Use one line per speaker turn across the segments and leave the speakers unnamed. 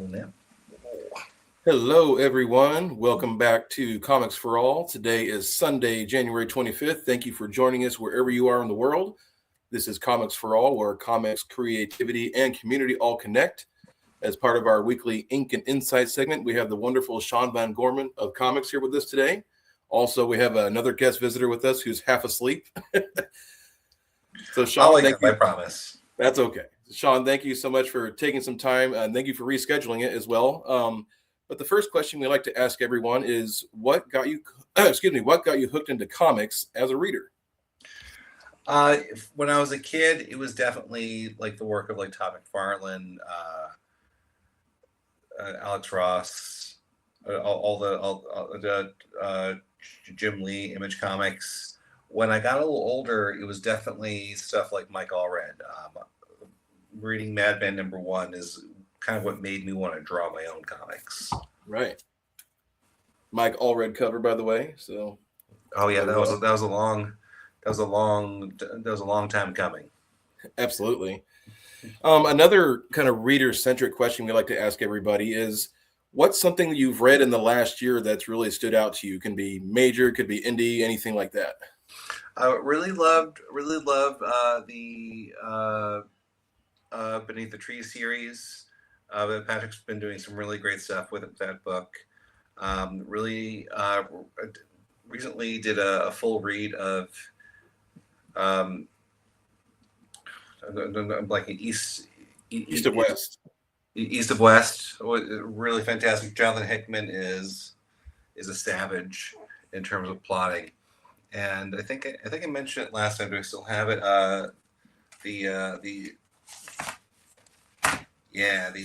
rolling now.
Hello, everyone. Welcome back to Comics for All. Today is Sunday, January 25th. Thank you for joining us wherever you are in the world. This is Comics for All, where comics, creativity, and community all connect. As part of our weekly Ink and Insight segment, we have the wonderful Sean Von Gorman of comics here with us today. Also, we have another guest visitor with us who's half asleep. So, Sean, thank you.
I promise.
That's okay. Sean, thank you so much for taking some time, and thank you for rescheduling it as well. But the first question we like to ask everyone is, what got you? What got you hooked into comics as a reader?
When I was a kid, it was definitely like the work of like Todd McFarlane, Alex Ross, all the Jim Lee, Image Comics. When I got a little older, it was definitely stuff like Mike Allred. Reading Mad Men #1 is kind of what made me want to draw my own comics.
Right. Mike Allred cover, by the way. So.
Oh yeah, that was a long time coming.
Absolutely. Another kind of reader-centric question we like to ask everybody is, what's something that you've read in the last year that's really stood out to you? It can be major, could be indie, anything like that.
I really loved the Beneath the Trees series. Patrick's been doing some really great stuff with that book. Recently did a full read of I'm like East
of West.
East of West. Really fantastic. Jonathan Hickman is a savage in terms of plotting, and I think I mentioned it last time. Do I still have it? The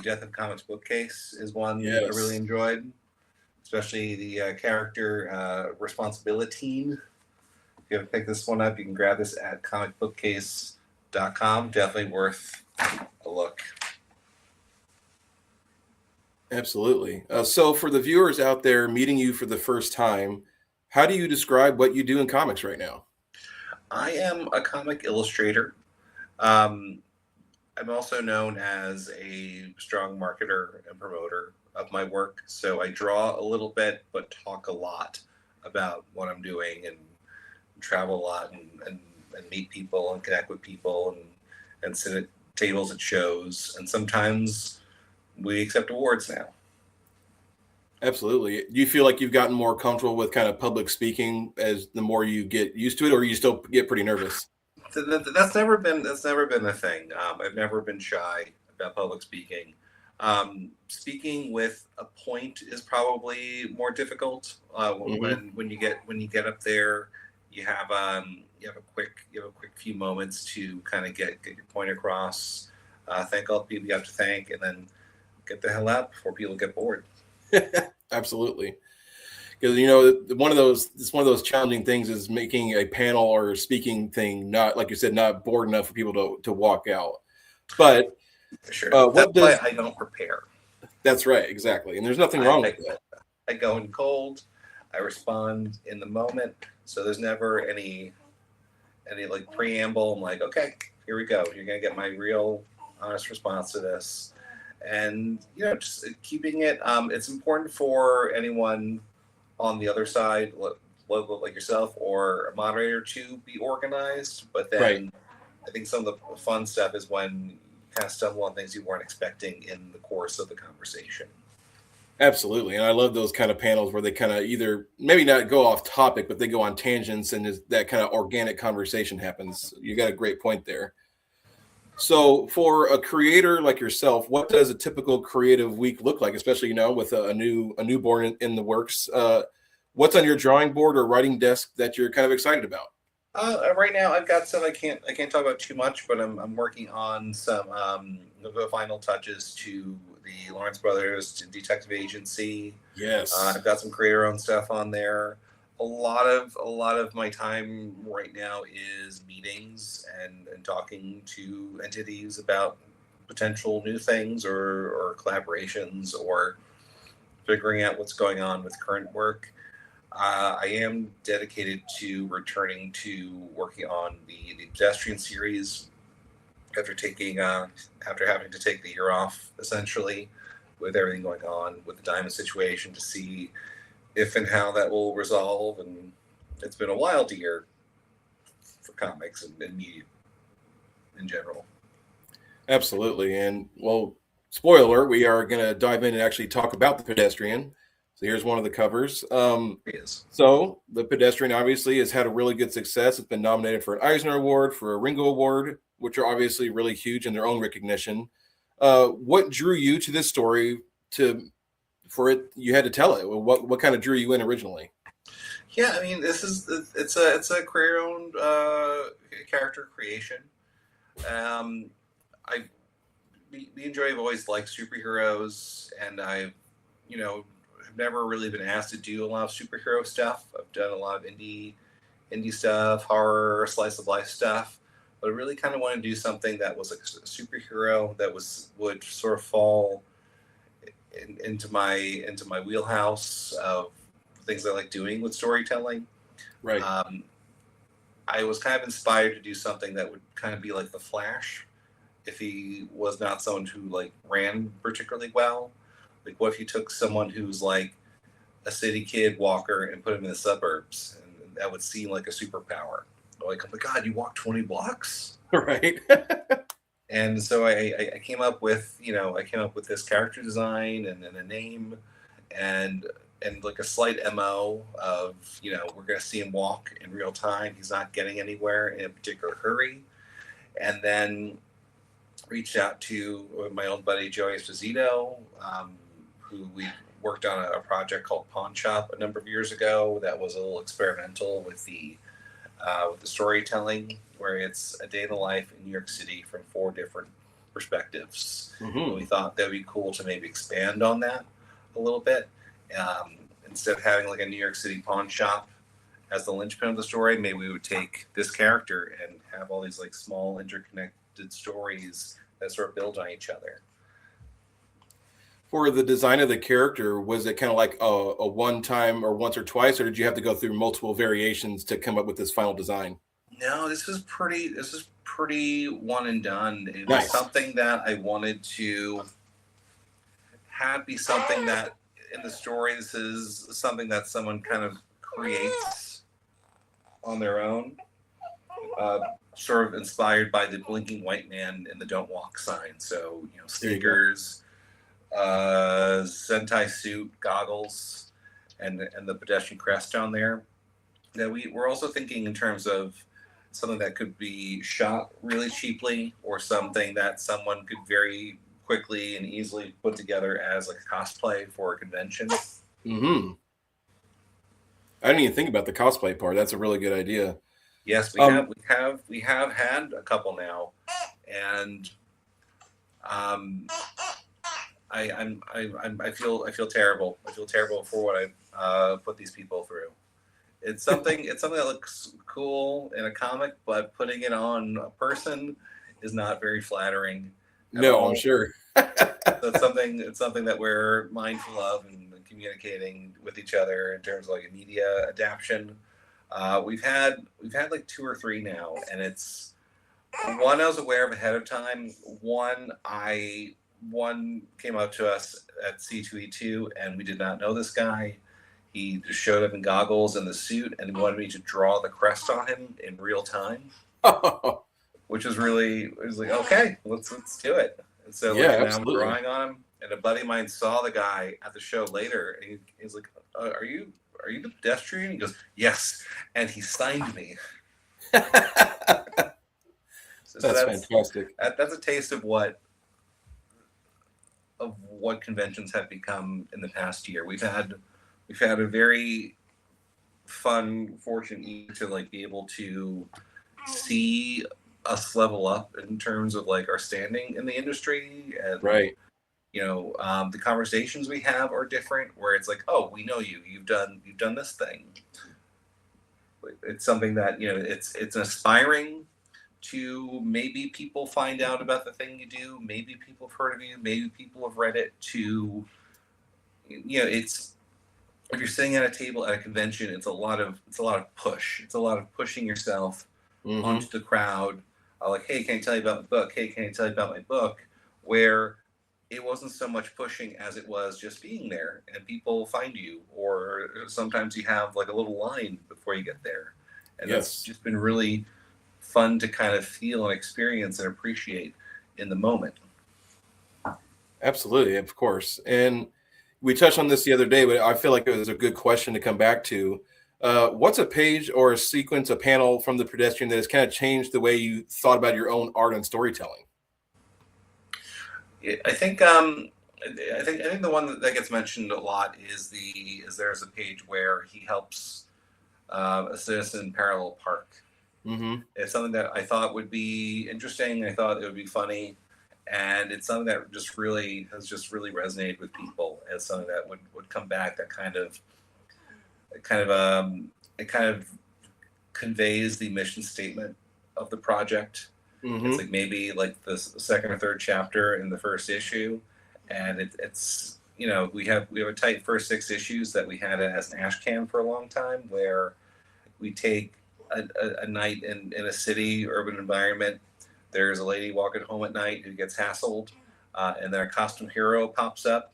Death of Comics bookcase is one I really enjoyed, especially the character Responsibility. If you haven't picked this one up, you can grab this at comicbookcase.com. Definitely worth a look.
Absolutely. So for the viewers out there meeting you for the first time, how do you describe what you do in comics right now?
I am a comic illustrator. I'm also known as a strong marketer and promoter of my work. So I draw a little bit, but talk a lot about what I'm doing and travel a lot and meet people and connect with people and sit at tables at shows. And sometimes we accept awards now.
Absolutely. Do you feel like you've gotten more comfortable with kind of public speaking as the more you get used to it, or you still get pretty nervous?
That's never been a thing. I've never been shy about public speaking. Speaking with a point is probably more difficult. When you get up there, you have a quick few moments to kind of get your point across. Thank all the people you have to thank, and then get the hell out before people get bored.
Absolutely. Because one of those challenging things is making a panel or speaking thing not, like you said, not bored enough for people to walk out. But
sure, why I don't prepare.
That's right, exactly, and there's nothing wrong with that.
I go in cold. I respond in the moment, so there's never any like preamble. I'm like, okay, here we go. You're gonna get my real, honest response to this, and just keeping it. It's important for anyone on the other side, like yourself or a moderator, to be organized. But then right. I think some of the fun stuff is when you kind of stumble on things you weren't expecting in the course of the conversation.
Absolutely. And I love those kind of panels where they kind of either maybe not go off topic, but they go on tangents and that kind of organic conversation happens. You got a great point there. So for a creator like yourself, what does a typical creative week look like, especially, with a newborn in the works? What's on your drawing board or writing desk that you're kind of excited about?
Right now, I've got some I can't talk about too much, but I'm working on some the final touches to the Lawrence Brothers Detective Agency.
Yes,
I've got some creator-owned stuff on there. A lot of my time right now is meetings and talking to entities about potential new things or collaborations or figuring out what's going on with current work. I am dedicated to returning to working on the Pedestrian series after having to take the year off, essentially, with everything going on with the diamond situation to see if and how that will resolve. And it's been a wild year for comics and media in general.
Absolutely. And well, spoiler, we are going to dive in and actually talk about the Pedestrian. So here's one of the covers. So the Pedestrian obviously has had a really good success. It's been nominated for an Eisner Award, for a Ringo Award, which are obviously really huge in their own recognition. What drew you to this story? You had to tell it. What kind of drew you in originally?
Yeah, I mean, it's a career-owned character creation. I me and Joey have always liked superheroes, and I've have never really been asked to do a lot of superhero stuff. I've done a lot of indie stuff, horror, slice of life stuff, but I really kind of want to do something that was like a superhero that would sort of fall into my wheelhouse of things I like doing with storytelling.
Right.
I was kind of inspired to do something that would kind of be like the Flash, if he was not someone who like ran particularly well. Like, what if you took someone who's like a city kid walker and put him in the suburbs, and that would seem like a superpower. Like, oh my God, you walk 20 blocks,
right?
And so I came up with this character design and then a name, and like a slight MO of we're going to see him walk in real time. He's not getting anywhere in a particular hurry, and then reached out to my old buddy Joey Esposito, who we worked on a project called Pawn Shop a number of years ago. That was a little experimental with the storytelling, where it's a day in the life in New York City from 4 different perspectives. Mm-hmm. We thought that would be cool to maybe expand on that a little bit. Instead of having like a New York City pawn shop as the linchpin of the story, maybe we would take this character and have all these like small interconnected stories that sort of build on each other.
For the design of the character, was it kind of like a one time or once or twice, or did you have to go through multiple variations to come up with this final design?
No, this is pretty one and done. It
Nice.
was something that I wanted to have be something that in the story, this is something that someone kind of creates on their own, sort of inspired by the blinking white man in the "Don't Walk" sign. So sneakers, Sentai suit, goggles, and the pedestrian crest down there. That we're also thinking in terms of something that could be shot really cheaply, or something that someone could very quickly and easily put together as like a cosplay for a convention.
Mm-hmm. I didn't even think about the cosplay part. That's a really good idea.
Yes, we have had a couple now, and I feel terrible. I feel terrible for what I put these people through. It's something that looks cool in a comic, but putting it on a person is not very flattering.
No, I'm sure.
So it's something that we're mindful of and communicating with each other in terms of like a media adaptation. We've had like 2 or 3 now, and it's one I was aware of ahead of time. One came up to us at C2E2, and we did not know this guy. He just showed up in goggles and the suit, and he wanted me to draw the crest on him in real time, which was like, okay, let's do it. And so now I'm drawing on him, and a buddy of mine saw the guy at the show later, and he's like, "Are you the pedestrian?" He goes, "Yes," and he signed me.
So that's fantastic.
That's a taste of what conventions have become in the past year. We've had a very fun fortune to like be able to see us level up in terms of like our standing in the industry, and
right.
The conversations we have are different, where it's like, oh, we know you've done this thing. It's something that it's aspiring to. Maybe people find out about the thing you do, maybe people have heard of you, maybe people have read it. To it's, if you're sitting at a table at a convention, it's a lot of push. It's a lot of pushing yourself onto the crowd. Like, hey, can I tell you about my book? Hey, can I tell you about my book? Where it wasn't so much pushing as it was just being there, and people find you, or sometimes you have like a little line before you get there, and that's
Yes,
just been really fun to kind of feel and experience and appreciate in the moment.
absolutely, of course. And we touched on this the other day, but I feel like it was a good question to come back to. What's a page or a sequence, a panel from the pedestrian that has kind of changed the way you thought about your own art and storytelling?
I think I think the one that gets mentioned a lot is there's a page where he helps a citizen parallel park.
Mm-hmm.
It's something that I thought would be interesting. I thought it would be funny, and it's something that just really resonated with people as something that would come back. That it kind of conveys the mission statement of the project. It's
Mm-hmm.
like maybe like the second or third chapter in the first issue, and it's we have a tight first 6 issues that we had as an ash can for a long time, where we take a night in a city urban environment. There's a lady walking home at night who gets hassled, and then a costume hero pops up,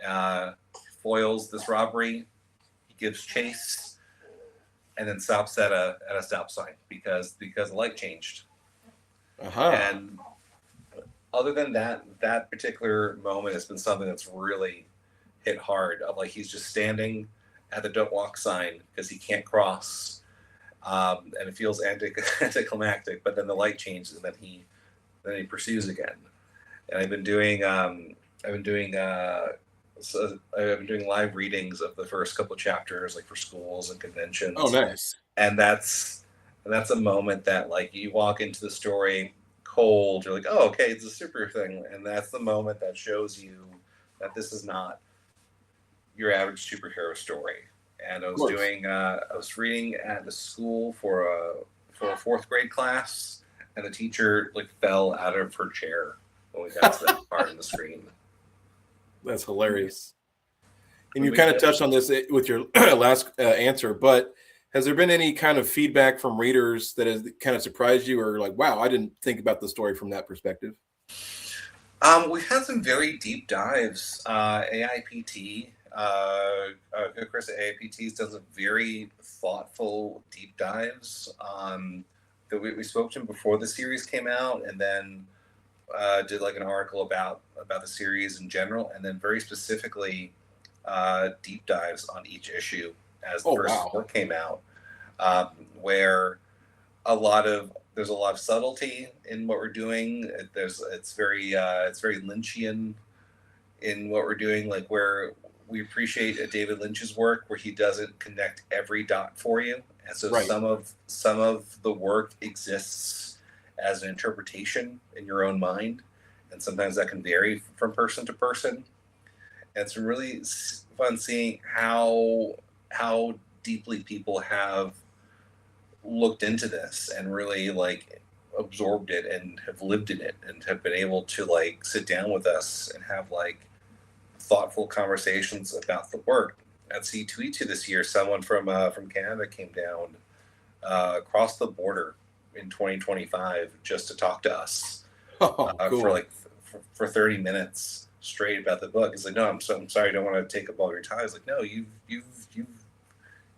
uh, foils this robbery. He gives chase, and then stops at a stop sign because the light changed.
Uh-huh.
And other than that, that particular moment has been something that's really hit hard. Of like he's just standing at the don't walk sign because he can't cross, and it feels anticlimactic. But then the light changes, and then he pursues again. And I've been doing I've been doing live readings of the first couple of chapters, like for schools and
Oh,
conventions,
nice.
and that's a moment that like you walk into the story cold. You're like, oh, okay, it's a super thing, and that's the moment that shows you that this is not your average superhero story. And
Of course.
I was reading at the school for a fourth grade class, and the teacher like fell out of her chair when we got to that part in the screen.
That's hilarious. And
When
you
we
kind of
get
touched on this with your last answer, but has there been any kind of feedback from readers that has kind of surprised you, or like, wow, I didn't think about the story from that perspective?
We've had some very deep dives. AIPT, Chris at AIPT has done some very thoughtful deep dives. That we spoke to him before the series came out, and then did like an article about the series in general, and then very specifically deep dives on each issue as the
Oh,
first
wow.
four came out, um, where there's a lot of subtlety in what we're doing. It's very Lynchian in what we're doing, like where we appreciate David Lynch's work, where he doesn't connect every dot for you, and so
Right.
some of the work exists as an interpretation in your own mind, and sometimes that can vary from person to person. And it's really fun seeing how deeply people have looked into this and really like absorbed it and have lived in it and have been able to like sit down with us and have like thoughtful conversations about the work. At C2E2 this year, someone from Canada came down across the border in 2025 just to talk to us
Oh,
for
cool.
for 30 minutes straight about the book. He's like, no, I'm sorry, I don't want to take up all your time. He's like, no, you've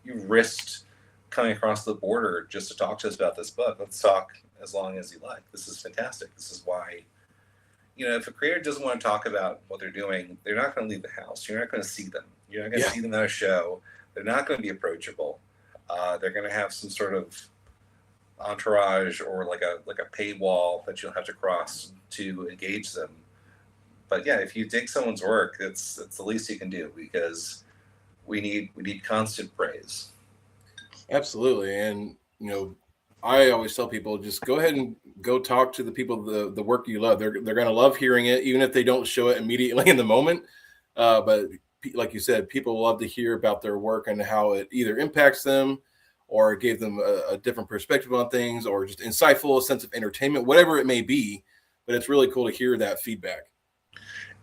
you've risked coming across the border just to talk to us about this book. Let's talk as long as you like. This is fantastic. This is why, if a creator doesn't want to talk about what they're doing, they're not going to leave the house. You're not going to see them. You're not going to
Yeah.
see them at a show. They're not going to be approachable. They're going to have some sort of entourage or like a paywall that you'll have to cross to engage them. But yeah, if you dig someone's work, it's the least you can do, because we need constant praise.
Absolutely. And, I always tell people just go ahead and go talk to the people, the work you love. They're going to love hearing it, even if they don't show it immediately in the moment. But like you said, people love to hear about their work and how it either impacts them or gave them a different perspective on things, or just insightful, a sense of entertainment, whatever it may be. But it's really cool to hear that feedback.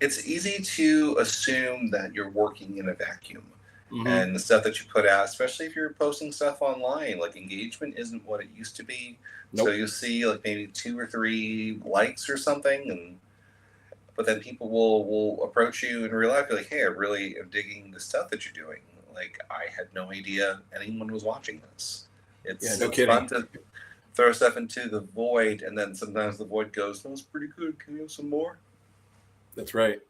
It's easy to assume that you're working in a vacuum,
Hmm.
and the stuff that you put out, especially if you're posting stuff online, like engagement isn't what it used to be. So
Nope.
you'll see like maybe two or three likes or something, and but then people will approach you in real life, be like, hey, I really am digging the stuff that you're doing. Like, I had no idea anyone was watching this. It's
No kidding.
fun to throw stuff into the void, and then sometimes the void goes, that was pretty good. Can you have some more?
That's right.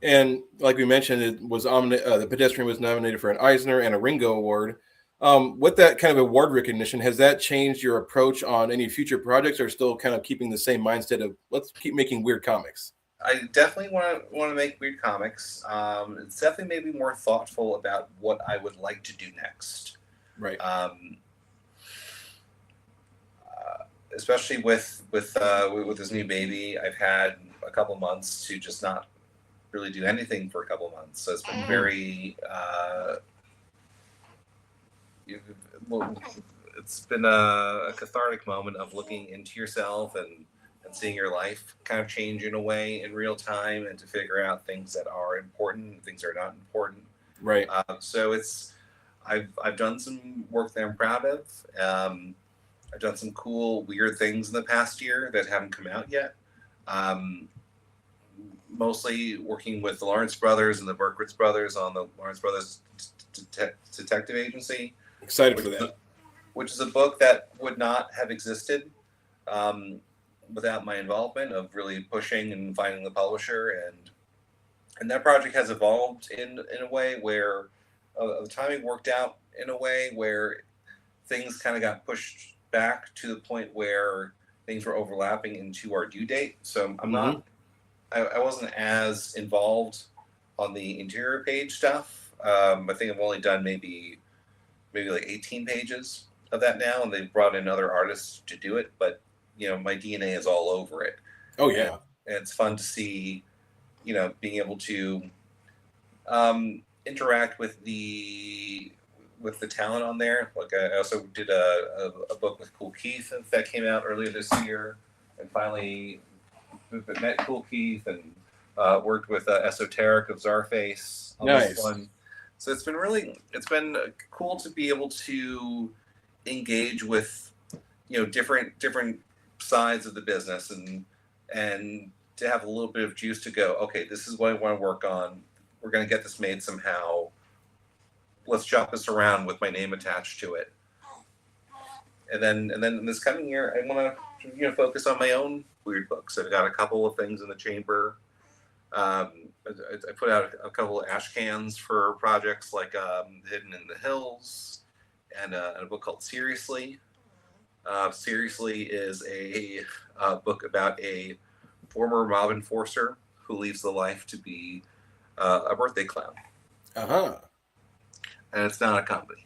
And like we mentioned, it was the Pedestrian was nominated for an Eisner and a Ringo Award. With that kind of award recognition, has that changed your approach on any future projects, or still kind of keeping the same mindset of let's keep making weird comics?
I definitely want to make weird comics. It's definitely made me more thoughtful about what I would like to do next.
Right.
Especially with this new baby, I've had a couple months to just not really do anything for a couple months. So it's been very. It's been a cathartic moment of looking into yourself and seeing your life kind of change in a way in real time, and to figure out things that are important, things that are not important.
Right.
So I've done some work that I'm proud of. I've done some cool, weird things in the past year that haven't come out yet. Mostly working with the Lawrence brothers and the Berkowitz brothers on the Lawrence Brothers Detective Agency.
Excited for that.
Which is a book that would not have existed without my involvement of really pushing and finding the publisher. And that project has evolved in a way where the timing worked out in a way where things kind of got pushed back to the point where things were overlapping into our due date. So I wasn't as involved on the interior page stuff. I think I've only done maybe like 18 pages of that now, and they've brought in other artists to do it, but my DNA is all over it.
Oh yeah.
And it's fun to see, being able to interact with the talent on there. Like I also did a book with Cool Keith that came out earlier this year, and finally met Cool Keith and worked with Esoteric of Czarface on
Nice.
this one. So it's been cool to be able to engage with different sides of the business, and to have a little bit of juice to go, okay, this is what I want to work on. We're going to get this made somehow. Let's chop this around with my name attached to it. And then this coming year, I want to focus on my own weird books. I've got a couple of things in the chamber. I put out a couple of ash cans for projects like Hidden in the Hills, and a book called Seriously. Seriously is a book about a former mob enforcer who leaves the life to be a birthday clown. And it's not a comedy.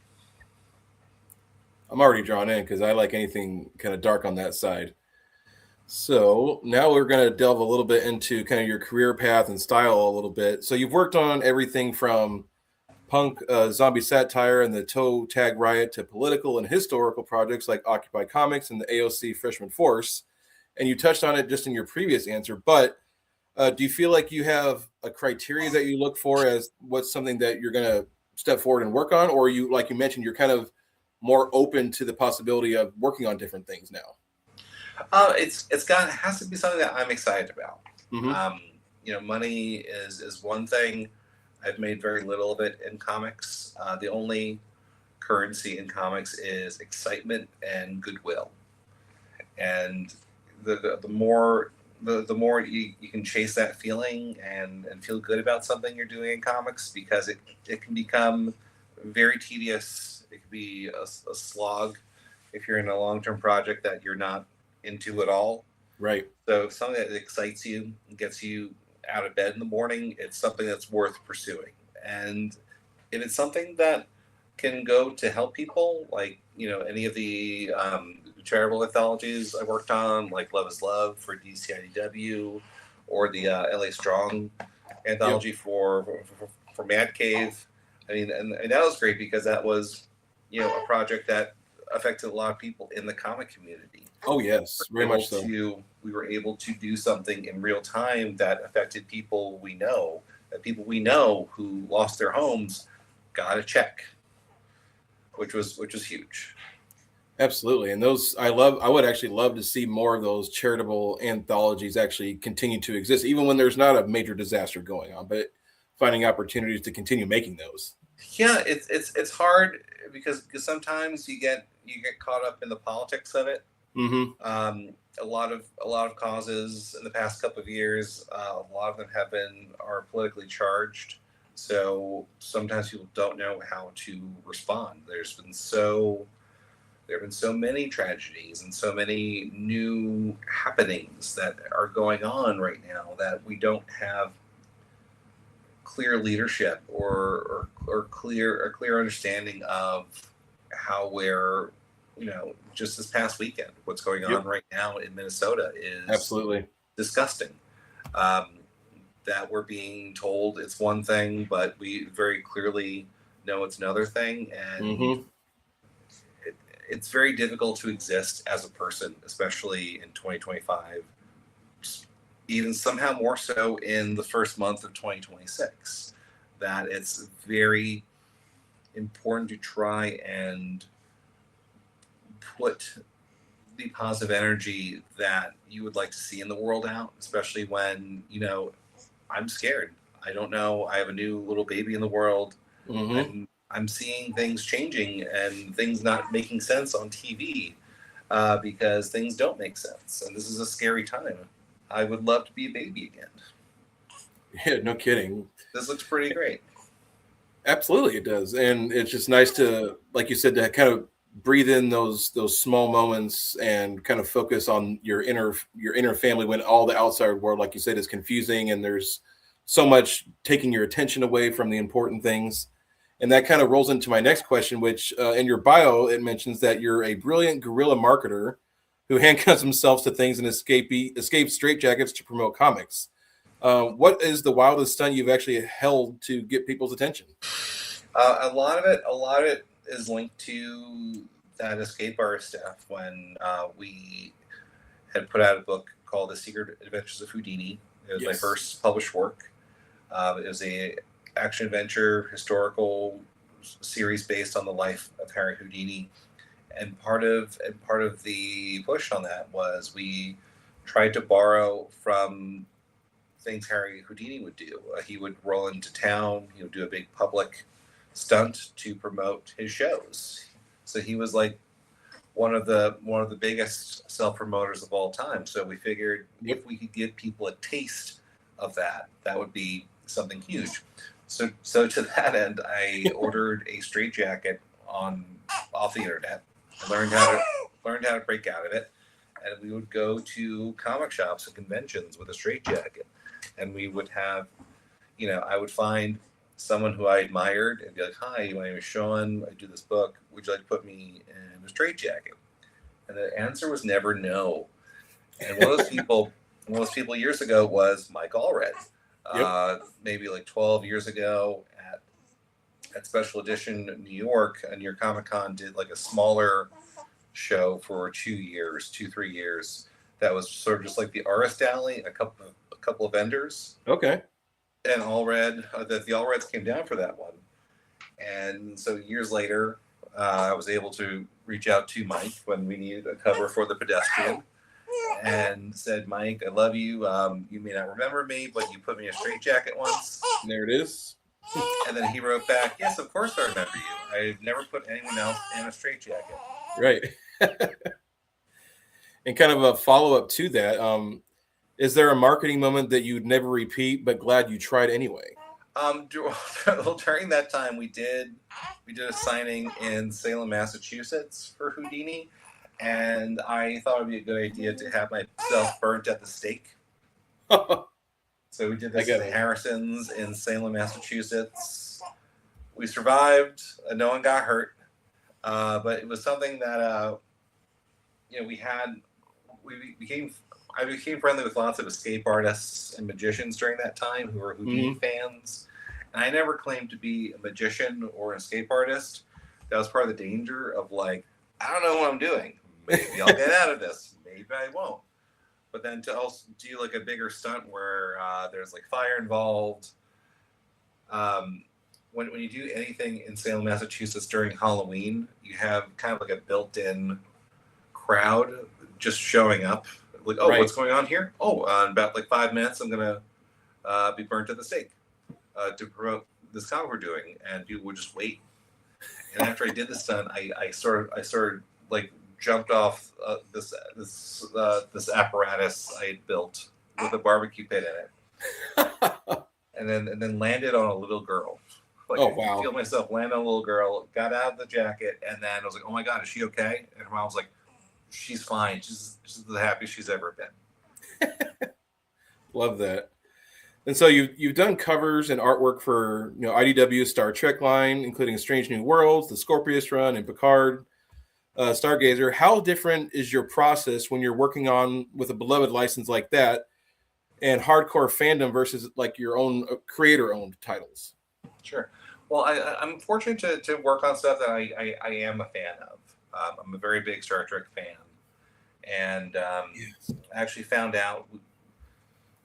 I'm already drawn in because I like anything kind of dark on that side. So now we're going to delve a little bit into kind of your career path and style a little bit. So you've worked on everything from punk, zombie satire, and the Toe Tag Riot to political and historical projects like Occupy Comics and the AOC Freshman Force. And you touched on it just in your previous answer, but do you feel like you have a criteria that you look for as what's something that you're going to step forward and work on? Or you, like you mentioned, you're kind of more open to the possibility of working on different things now?
It has to be something that I'm excited about.
Mm-hmm.
Money is one thing. I've made very little of it in comics. The only currency in comics is excitement and goodwill. And the more you can chase that feeling and feel good about something you're doing in comics, because it can become very tedious. It can be a slog if you're in a long-term project that you're not into at all.
Right.
So something that excites you and gets you out of bed in the morning, it's something that's worth pursuing. And if it's something that can go to help people, like any of the charitable anthologies I worked on, like Love is Love for DCIDW, or the LA Strong anthology for Mad Cave. I mean, and that was great because that was a project that affected a lot of people in the comic community.
Oh yes, very much so.
We were able to do something in real time that affected people we know. That people we know who lost their homes got a check, which was huge.
Absolutely. And I would actually love to see more of those charitable anthologies actually continue to exist, even when there's not a major disaster going on, but finding opportunities to continue making those.
Yeah, it's hard because sometimes you get caught up in the politics of it.
Mm-hmm.
A lot of causes in the past couple of years, a lot of them are politically charged. So sometimes people don't know how to respond. There have been so many tragedies and so many new happenings that are going on right now that we don't have clear leadership or clear understanding of how we're just this past weekend what's going on
Yep.
right now in Minnesota is
Absolutely.
disgusting. um, that we're being told it's one thing but we very clearly know it's another thing, and
Mm-hmm.
it, it's very difficult to exist as a person, especially in 2025, even somehow more so in the first month of 2026, that it's very important to try and put the positive energy that you would like to see in the world out, especially when, I'm scared. I don't know. I have a new little baby in the world.
Mm-hmm.
I'm seeing things changing and things not making sense on TV, because things don't make sense, and this is a scary time. I would love to be a baby again.
Yeah, no kidding.
This looks pretty great.
Absolutely, it does, and it's just nice to, like you said, to kind of breathe in those small moments and kind of focus on your inner family when all the outside world, like you said, is confusing and there's so much taking your attention away from the important things. And that kind of rolls into my next question, which in your bio it mentions that you're a brilliant guerrilla marketer who handcuffs himself to things and escapes straitjackets to promote comics. What is the wildest stunt you've actually held to get people's attention?
A lot of it is linked to that escape artist stuff when we had put out a book called The Secret Adventures of Houdini. It was my
Yes.
first published work. It was a action adventure historical series based on the life of Harry Houdini, and part of the push on that was we tried to borrow from things Harry Houdini would do. He would roll into town, do a big public stunt to promote his shows. So he was like one of the biggest self promoters of all time. So we figured
Yep.
if we could give people a taste of that, that would be something huge. So to that end, I ordered a straitjacket on off the internet. I learned how to break out of it, and we would go to comic shops and conventions with a straitjacket, and we would have, I would find someone who I admired and be like, "Hi, my name is Sean. I do this book. Would you like to put me in a straitjacket?" And the answer was never no. And one of those people years ago was Mike Allred.
Yep.
Maybe like 12 years ago at Special Edition New York, New York Comic Con did like a smaller show for 2 years, 3 years. That was sort of just like the artist alley, a couple of vendors,
Okay.
and that the Allreds came down for that one. And so years later, I was able to reach out to Mike when we needed a cover for the pedestrian, and said, "Mike, I love you. You may not remember me, but you put me in a straitjacket once."
There it is.
And then he wrote back, "Yes, of course I remember you. I've never put anyone else in a straitjacket."
Right. And kind of a follow up to that, is there a marketing moment that you'd never repeat but glad you tried anyway?
During that time, we did a signing in Salem, Massachusetts for Houdini, and I thought it'd be a good idea to have myself burnt at the stake.
I
So we did
got
this in
it.
Harrison's in Salem, Massachusetts. We survived. No one got hurt, but it was something that we had. We became. I became friendly with lots of escape artists and magicians during that time who were Houdini fans, and I never claimed to be a magician or an escape artist. That was part of the danger of like, I don't know what I'm doing. Maybe I'll get out of this. Maybe I won't. But then to also do like a bigger stunt where there's like fire involved, um, when you do anything in Salem, Massachusetts during Halloween, you have kind of like a built-in crowd just showing up. Like, oh,
Right.
what's going on here? Oh, in about like 5 minutes, I'm gonna be burnt at the stake to promote this comic we're doing, and people would just wait. And after I did this stunt, I sort of like jumped off this apparatus I had built with a barbecue pit in it, and then landed on a little girl. Like,
Oh,
I
wow.
could feel myself land on a little girl, got out of the jacket, and then I was like, oh my God, is she okay? And her mom was like, she's fine. She's the happiest she's ever been.
Love that. And so you've done covers and artwork for IDW Star Trek line, including Strange New Worlds, the Scorpius run, and Picard, Stargazer. How different is your process when you're working on with a beloved license like that and hardcore fandom versus like your own creator-owned titles?
Sure. Well, I'm fortunate to work on stuff that I am a fan of. I'm a very big Star Trek fan, and
Yes.
I actually found out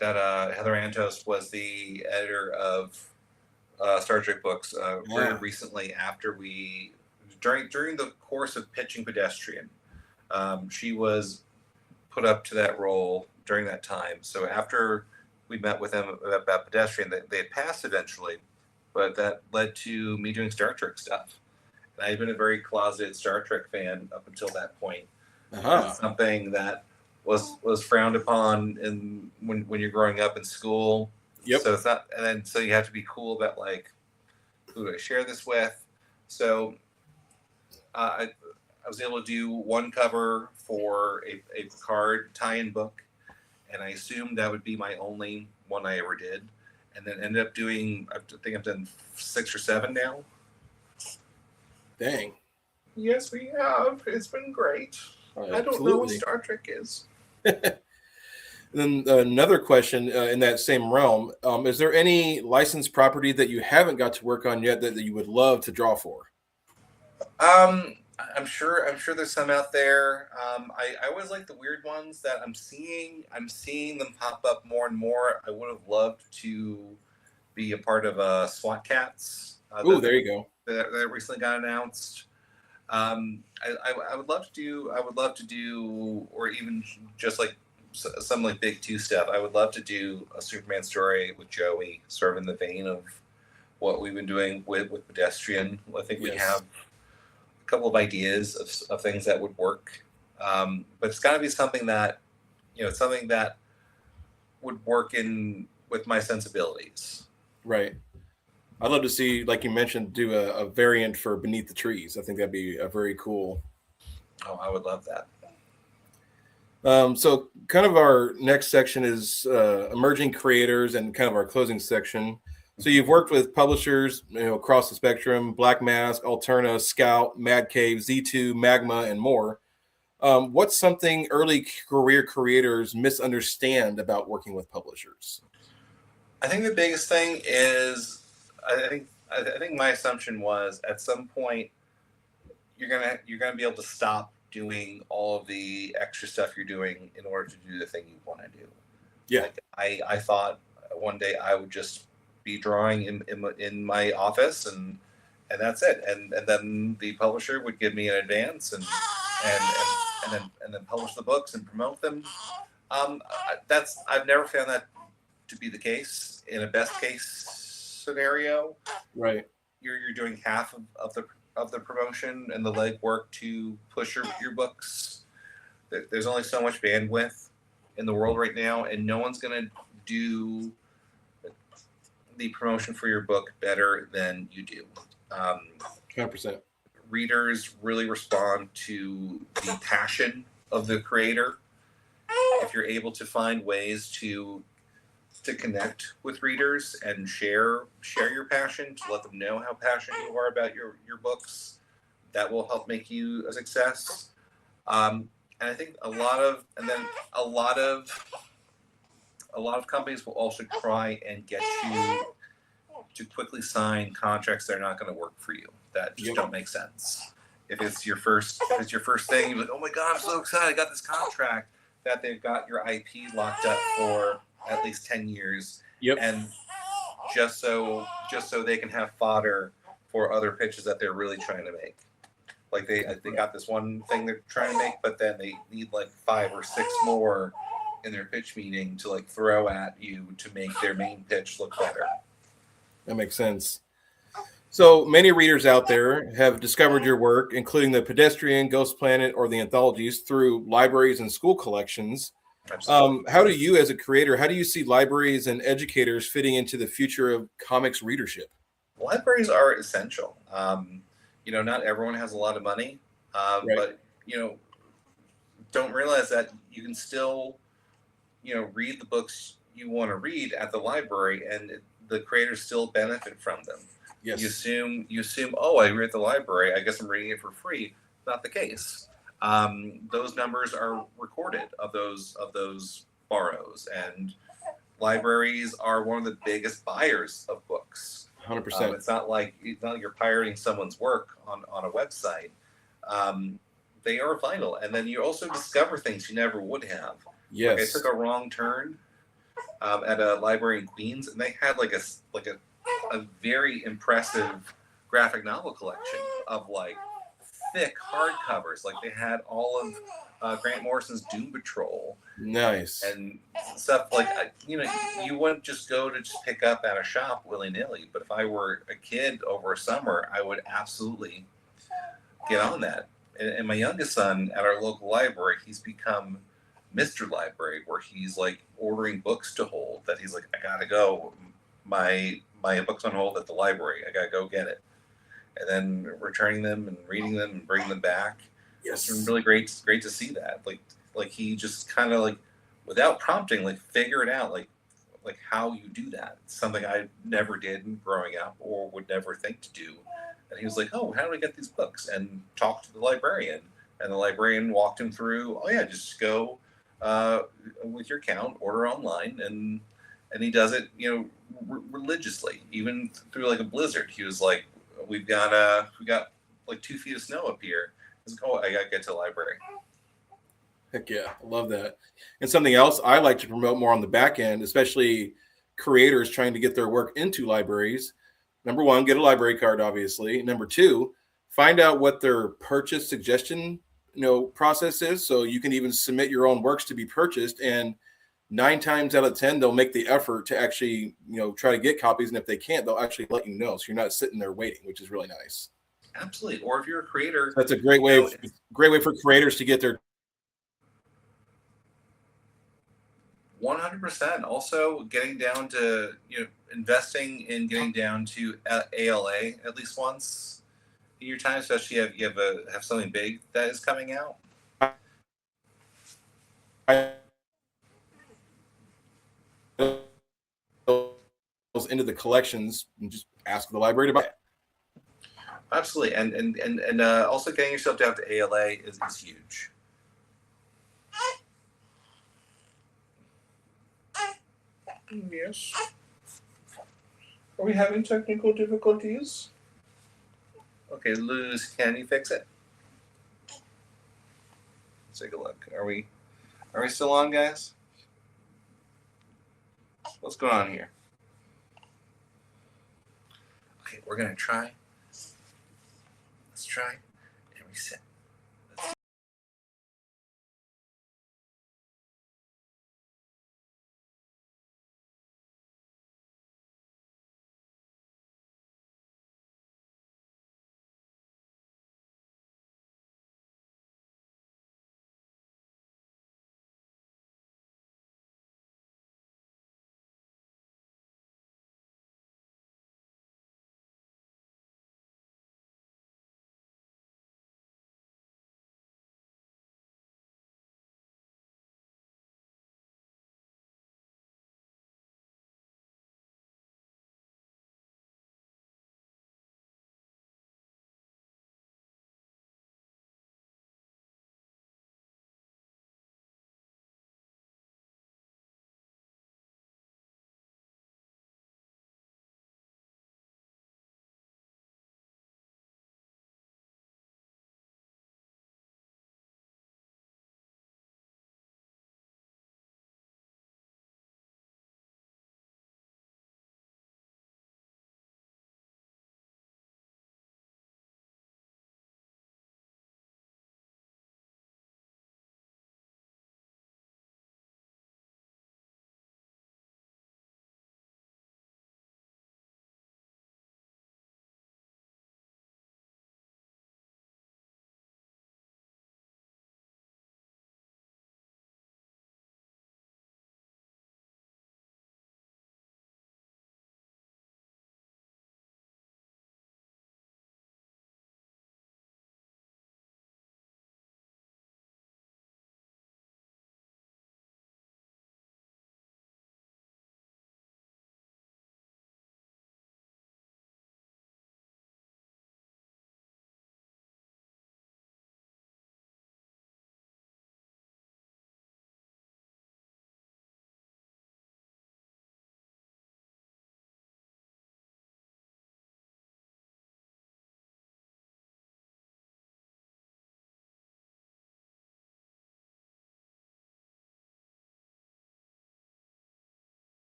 that Heather Antos was the editor of Star Trek books very recently. After during the course of pitching Pedestrian, she was put up to that role during that time. So after we met with them about Pedestrian, they had passed eventually, but that led to me doing Star Trek stuff. And I've been a very closeted Star Trek fan up until that point. It's something that was frowned upon when you're growing up in school.
Yep.
So it's not, and then so you have to be cool about like, who do I share this with? So I was able to do one cover for a Picard tie-in book, and I assumed that would be my only one I ever did, and then ended up doing, I think I've done 6 or 7 now.
Dang.
Yes, we have. It's been great. I don't know what Star Trek is.
And then another question in that same realm: is there any licensed property that you haven't got to work on yet that you would love to draw for?
I'm sure there's some out there. I always like the weird ones that I'm seeing them pop up more and more. I would have loved to be a part of SWAT Cats.
There you go.
That recently got announced. I would love to do, or even just like some like big 2 stuff. I would love to do a Superman story with Joey, sort of in the vein of what we've been doing with Pedestrian. I think we have a couple of ideas of things that would work, but it's got to be something that would work with my sensibilities.
Right. I'd love to see, like you mentioned, do a variant for Beneath the Trees. I think that'd be a very cool.
Oh, I would love that.
So kind of our next section is emerging creators and kind of our closing section. So you've worked with publishers, across the spectrum: Black Mask, Alterna, Scout, Mad Cave, Z2, Magma, and more. What's something early career creators misunderstand about working with publishers?
I think the biggest thing is, I think my assumption was at some point you're gonna be able to stop doing all of the extra stuff you're doing in order to do the thing you want to do.
Yeah.
Like I thought one day I would just be drawing in my office and that's it. And then the publisher would give me an advance and then publish the books and promote them. I've never found that to be the case. In a best case scenario,
right,
you're doing half of the promotion and the legwork to push your books. There's only so much bandwidth in the world right now, and no one's going to do the promotion for your book better than you do.
100%.
Readers really respond to the passion of the creator. If you're able to find ways to connect with readers and share your passion, to let them know how passionate you are about your books, that will help make you a success. And I think a lot of companies will also try and get you to quickly sign contracts that are not going to work for you, that just don't make sense. If it's your first thing, you're like, oh my God, I'm so excited, I got this contract, that they've got your IP locked up for at least 10 years.
Yep.
And just so they can have fodder for other pitches that they're really trying to make. Like they got this one thing they're trying to make, but then they need like 5 or 6 more in their pitch meeting to like throw at you to make their main pitch look better.
That makes sense. So many readers out there have discovered your work, including the Pedestrian, Ghost Planet, or the anthologies, through libraries and school collections. How do you, as a creator, how do you see libraries and educators fitting into the future of comics readership?
Libraries are essential. Not everyone has a lot of money,
Right.
but don't realize that you can still, read the books you want to read at the library, and the creators still benefit from them.
Yes.
You assume, oh, I read at the library, I guess I'm reading it for free. Not the case. Those numbers are recorded of those borrows, and libraries are one of the biggest buyers of books.
100%.
It's not like you're pirating someone's work on a website. They are vital, and then you also discover things you never would have.
Yes.
Like I took a wrong turn at a library in Queens, and they had like a very impressive graphic novel collection of like thick hardcovers. Like they had all of Grant Morrison's Doom Patrol.
Nice.
And stuff like, you wouldn't just go to just pick up at a shop willy-nilly. But if I were a kid over a summer, I would absolutely get on that. And my youngest son at our local library, he's become Mr. Library, where he's like ordering books to hold that he's like, I gotta go. My book's on hold at the library. I gotta go get it. And then returning them and reading them and bringing them back.
Yes.
It's really great to see that. Like he just kind of like, without prompting, like figure it out, like how you do that. It's something I never did growing up or would never think to do. And he was like, oh, how do I get these books? And talked to the librarian. And the librarian walked him through, oh yeah, just go with your account, order online, and he does it, religiously, even through like a blizzard. He was like, we got like 2 feet of snow up here. He's like, oh, I gotta get to the library.
Heck yeah, I love that. And something else I like to promote more on the back end, especially creators trying to get their work into libraries. Number 1, get a library card, obviously. Number 2, find out what their purchase suggestion, process is. So you can even submit your own works to be purchased. And 9 times out of 10, they'll make the effort to actually, try to get copies. And if they can't, they'll actually let you know. So you're not sitting there waiting, which is really nice.
Absolutely. Or if you're a creator,
that's a great way. Great way for creators to get their
100%. Also, getting down to investing in getting down to ALA at least once in your time, especially if you have something big that is coming out.
Into the collections and just ask the library to buy it.
Absolutely, and also getting yourself down to ALA is huge. Yes. Are we having technical difficulties? Okay, Luz, can you fix it? Let's take a look. Are we still on, guys? What's going on here? Okay, we're gonna try. Let's try and reset.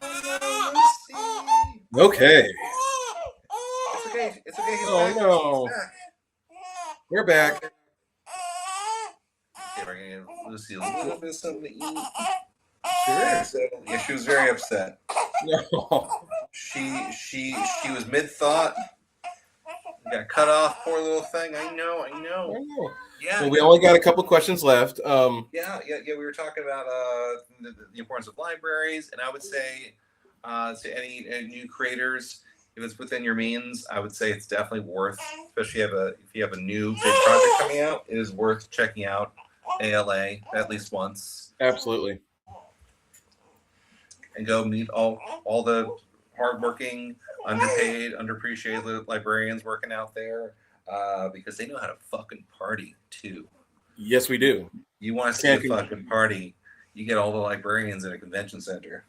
Oh, Lucy.
Okay.
It's okay. It's okay. He's
Oh
back.
no.
He's back.
We're back.
Okay, we're gonna give Lucy a little bit of something to eat.
Sure.
So, yeah, she was very upset.
No.
She was mid thought. Got cut off, poor little thing. I know. Yeah.
Well, we only got a couple questions left.
Yeah. We were talking about the importance of libraries, and I would say to any new creators, if it's within your means, I would say it's definitely worth, especially if you have a new big project coming out, it is worth checking out ALA at least once.
Absolutely.
And go meet all the hardworking, underpaid, underappreciated librarians working out there, because they know how to fucking party too.
Yes, we do.
You want to see a fucking party, you get all the librarians in a convention center.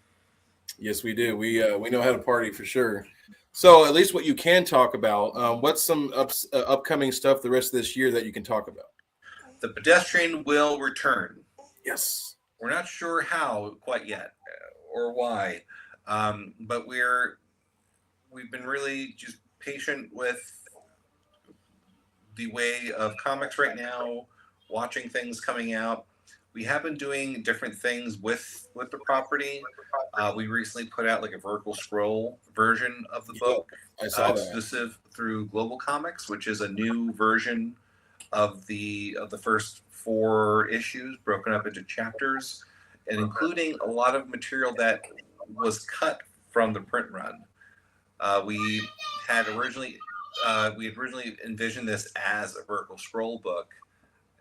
Yes, we do. We know how to party for sure. So at least what you can talk about, what's some upcoming stuff the rest of this year that you can talk about?
The pedestrian will return.
Yes.
We're not sure how quite yet or why, but we've been really just patient with the way of comics right now, watching things coming out. We have been doing different things with the property. We recently put out like a vertical scroll version of the book,
I saw that.
exclusive through Global Comics, which is a new version of the first 4 issues broken up into chapters, and including a lot of material that was cut from the print run. We had originally envisioned this as a vertical scroll book,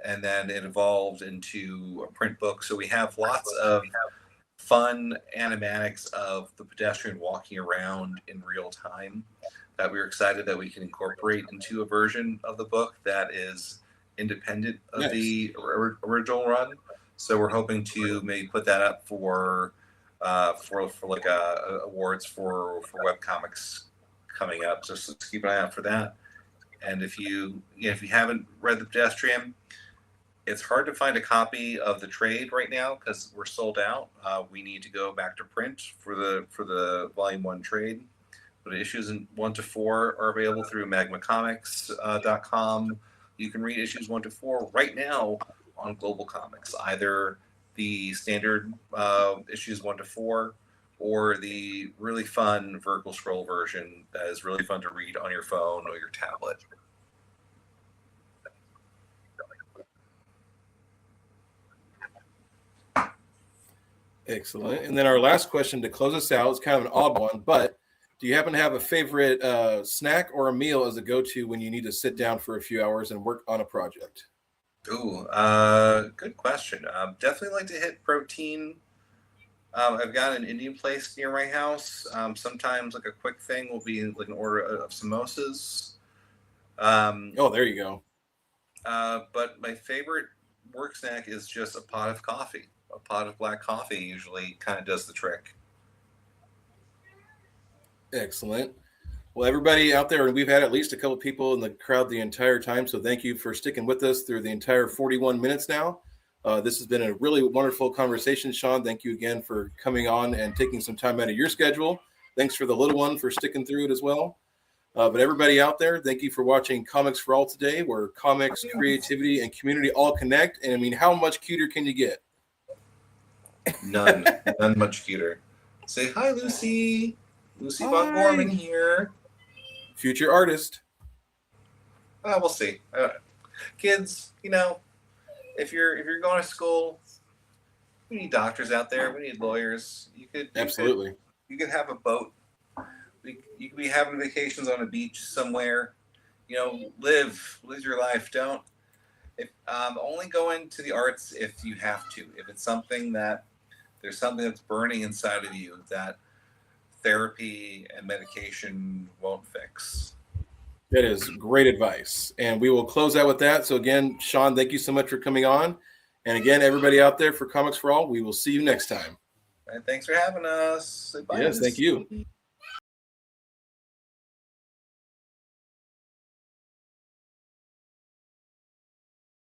and then it evolved into a print book. So we have lots of fun animatics of the pedestrian walking around in real time that we're excited that we can incorporate into a version of the book that is independent of the original run. So we're hoping to maybe put that up for like awards for webcomics coming up. So keep an eye out for that. And if you haven't read The Pedestrian, it's hard to find a copy of the trade right now because we're sold out. We need to go back to print for the Volume 1 trade. But issues 1 to 4 are available through magmacomics.com. You can read issues 1 to 4 right now on Global Comics, either the standard issues 1 to 4 or the really fun vertical scroll version that is really fun to read on your phone or your tablet.
Excellent. And then our last question to close us out is kind of an odd one, but do you happen to have a favorite snack or a meal as a go-to when you need to sit down for a few hours and work on a project?
Ooh, good question. Definitely like to hit protein. I've got an Indian place near my house. Sometimes like a quick thing will be like an order of samosas.
There you go.
But my favorite work snack is just a pot of coffee. A pot of black coffee usually kind of does the trick.
Excellent. Well, everybody out there, and we've had at least a couple people in the crowd the entire time, so thank you for sticking with us through the entire 41 minutes now. This has been a really wonderful conversation, Sean. Thank you again for coming on and taking some time out of your schedule. Thanks for the little one for sticking through it as well. But everybody out there, thank you for watching Comics for All today, where comics, creativity, and community all connect. And I mean, how much cuter can you get?
None much cuter. Say hi, Lucy. Lucy Von Gorman here.
Future artist.
We'll see. Kids, if you're going to school, we need doctors out there. We need lawyers. You could have a boat. You could be having vacations on a beach somewhere. Live your life. Don't. Only go into the arts if you have to. If it's something there's something that's burning inside of you that therapy and medication won't fix.
That is great advice. And we will close out with that. So again, Sean, thank you so much for coming on. And again, everybody out there for Comics for All, we will see you next time.
All right, thanks for having us.
Bye. Yes, thank you.